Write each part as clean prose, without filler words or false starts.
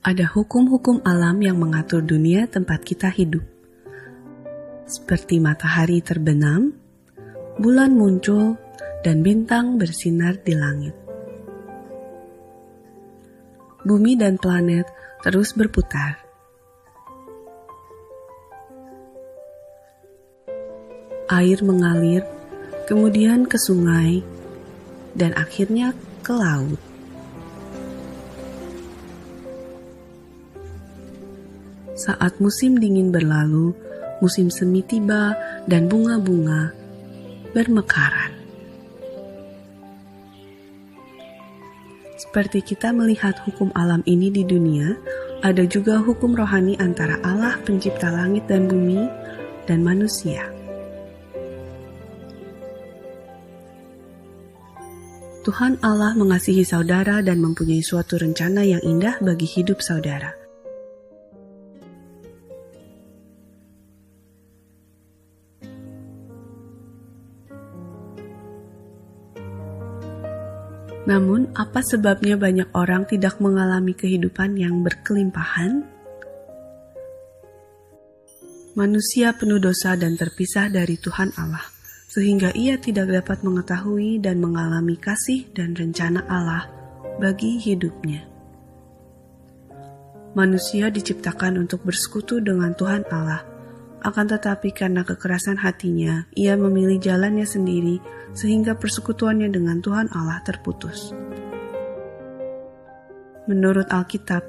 Ada hukum-hukum alam yang mengatur dunia tempat kita hidup. Seperti matahari terbenam, bulan muncul, dan bintang bersinar di langit. Bumi dan planet terus berputar. Air mengalir, kemudian ke sungai, dan akhirnya ke laut. Saat musim dingin berlalu, musim semi tiba dan bunga-bunga bermekaran. Seperti kita melihat hukum alam ini di dunia, ada juga hukum rohani antara Allah pencipta langit dan bumi dan manusia. Tuhan Allah mengasihi saudara dan mempunyai suatu rencana yang indah bagi hidup saudara. Namun, apa sebabnya banyak orang tidak mengalami kehidupan yang berkelimpahan? Manusia penuh dosa dan terpisah dari Tuhan Allah, sehingga ia tidak dapat mengetahui dan mengalami kasih dan rencana Allah bagi hidupnya. Manusia diciptakan untuk bersekutu dengan Tuhan Allah, akan tetapi karena kekerasan hatinya, ia memilih jalannya sendiri, sehingga persekutuannya dengan Tuhan Allah terputus. Menurut Alkitab,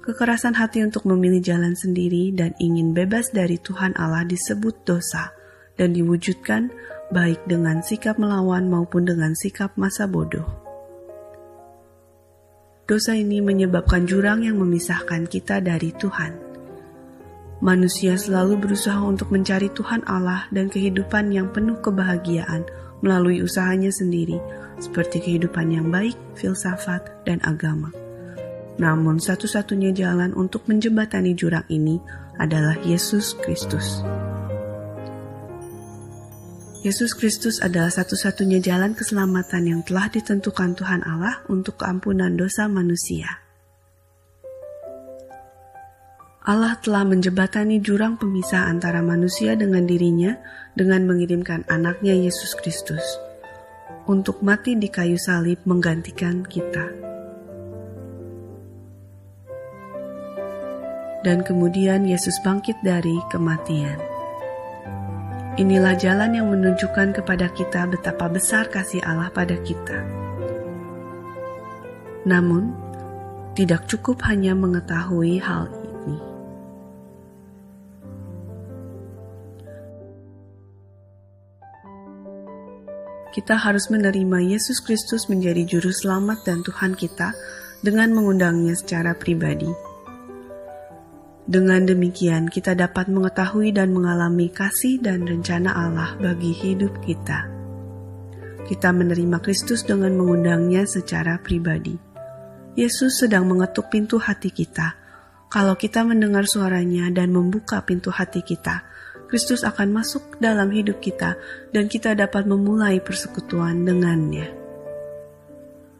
kekerasan hati untuk memilih jalan sendiri dan ingin bebas dari Tuhan Allah disebut dosa dan diwujudkan baik dengan sikap melawan maupun dengan sikap masa bodoh. Dosa ini menyebabkan jurang yang memisahkan kita dari Tuhan. Manusia selalu berusaha untuk mencari Tuhan Allah dan kehidupan yang penuh kebahagiaan melalui usahanya sendiri, seperti kehidupan yang baik, filsafat, dan agama. Namun satu-satunya jalan untuk menjembatani jurang ini adalah Yesus Kristus. Yesus Kristus adalah satu-satunya jalan keselamatan yang telah ditentukan Tuhan Allah untuk keampunan dosa manusia. Allah telah menjembatani jurang pemisah antara manusia dengan dirinya dengan mengirimkan anaknya Yesus Kristus untuk mati di kayu salib menggantikan kita. Dan kemudian Yesus bangkit dari kematian. Inilah jalan yang menunjukkan kepada kita betapa besar kasih Allah pada kita. Namun, tidak cukup hanya mengetahui hal ini. Kita harus menerima Yesus Kristus menjadi juru selamat dan Tuhan kita dengan mengundangnya secara pribadi. Dengan demikian, kita dapat mengetahui dan mengalami kasih dan rencana Allah bagi hidup kita. Kita menerima Kristus dengan mengundangnya secara pribadi. Yesus sedang mengetuk pintu hati kita. Kalau kita mendengar suaranya dan membuka pintu hati kita, Kristus akan masuk dalam hidup kita dan kita dapat memulai persekutuan dengannya.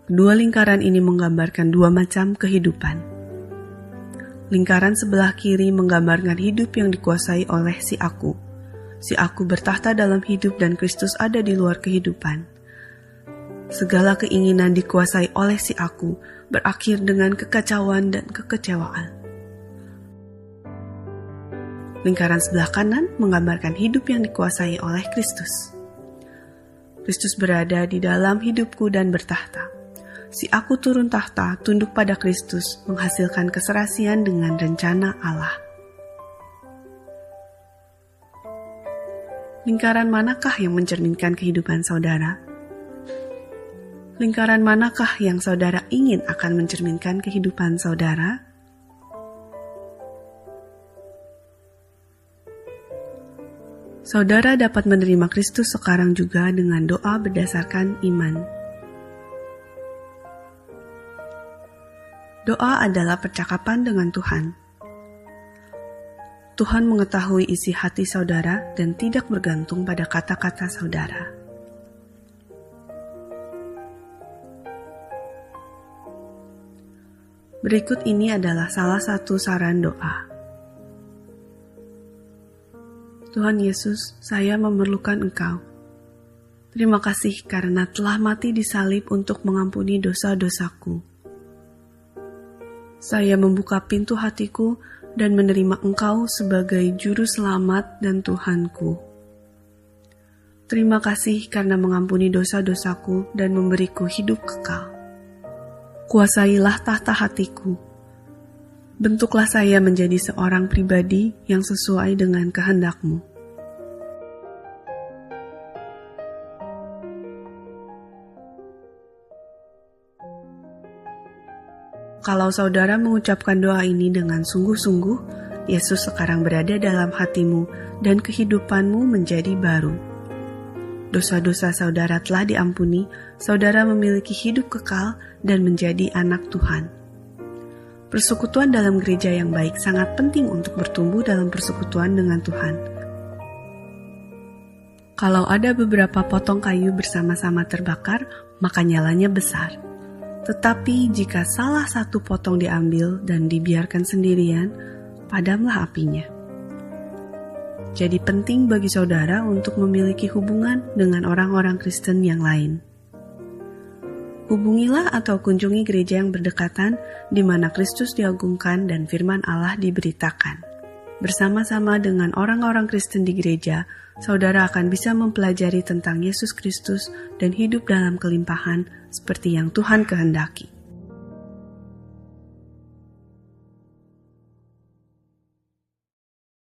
Kedua lingkaran ini menggambarkan dua macam kehidupan. Lingkaran sebelah kiri menggambarkan hidup yang dikuasai oleh si aku. Si aku bertahta dalam hidup dan Kristus ada di luar kehidupan. Segala keinginan dikuasai oleh si aku berakhir dengan kekacauan dan kekecewaan. Lingkaran sebelah kanan menggambarkan hidup yang dikuasai oleh Kristus. Kristus berada di dalam hidupku dan bertahta. Si aku turun tahta, tunduk pada Kristus, menghasilkan keserasian dengan rencana Allah. Lingkaran manakah yang mencerminkan kehidupan saudara? Lingkaran manakah yang saudara ingin akan mencerminkan kehidupan saudara? Saudara dapat menerima Kristus sekarang juga dengan doa berdasarkan iman. Doa adalah percakapan dengan Tuhan. Tuhan mengetahui isi hati saudara dan tidak bergantung pada kata-kata saudara. Berikut ini adalah salah satu saran doa. Tuhan Yesus, saya memerlukan Engkau. Terima kasih karena telah mati di salib untuk mengampuni dosa-dosaku. Saya membuka pintu hatiku dan menerima Engkau sebagai Juru Selamat dan Tuhanku. Terima kasih karena mengampuni dosa-dosaku dan memberiku hidup kekal. Kuasailah tahta hatiku. Bentuklah saya menjadi seorang pribadi yang sesuai dengan kehendak-Mu. Kalau saudara mengucapkan doa ini dengan sungguh-sungguh, Yesus sekarang berada dalam hatimu dan kehidupanmu menjadi baru. Dosa-dosa saudara telah diampuni, saudara memiliki hidup kekal dan menjadi anak Tuhan. Persekutuan dalam gereja yang baik sangat penting untuk bertumbuh dalam persekutuan dengan Tuhan. Kalau ada beberapa potong kayu bersama-sama terbakar, maka nyalanya besar. Tetapi jika salah satu potong diambil dan dibiarkan sendirian, padamlah apinya. Jadi penting bagi saudara untuk memiliki hubungan dengan orang-orang Kristen yang lain. Hubungilah atau kunjungi gereja yang berdekatan di mana Kristus diagungkan dan firman Allah diberitakan. Bersama-sama dengan orang-orang Kristen di gereja, saudara akan bisa mempelajari tentang Yesus Kristus dan hidup dalam kelimpahan seperti yang Tuhan kehendaki.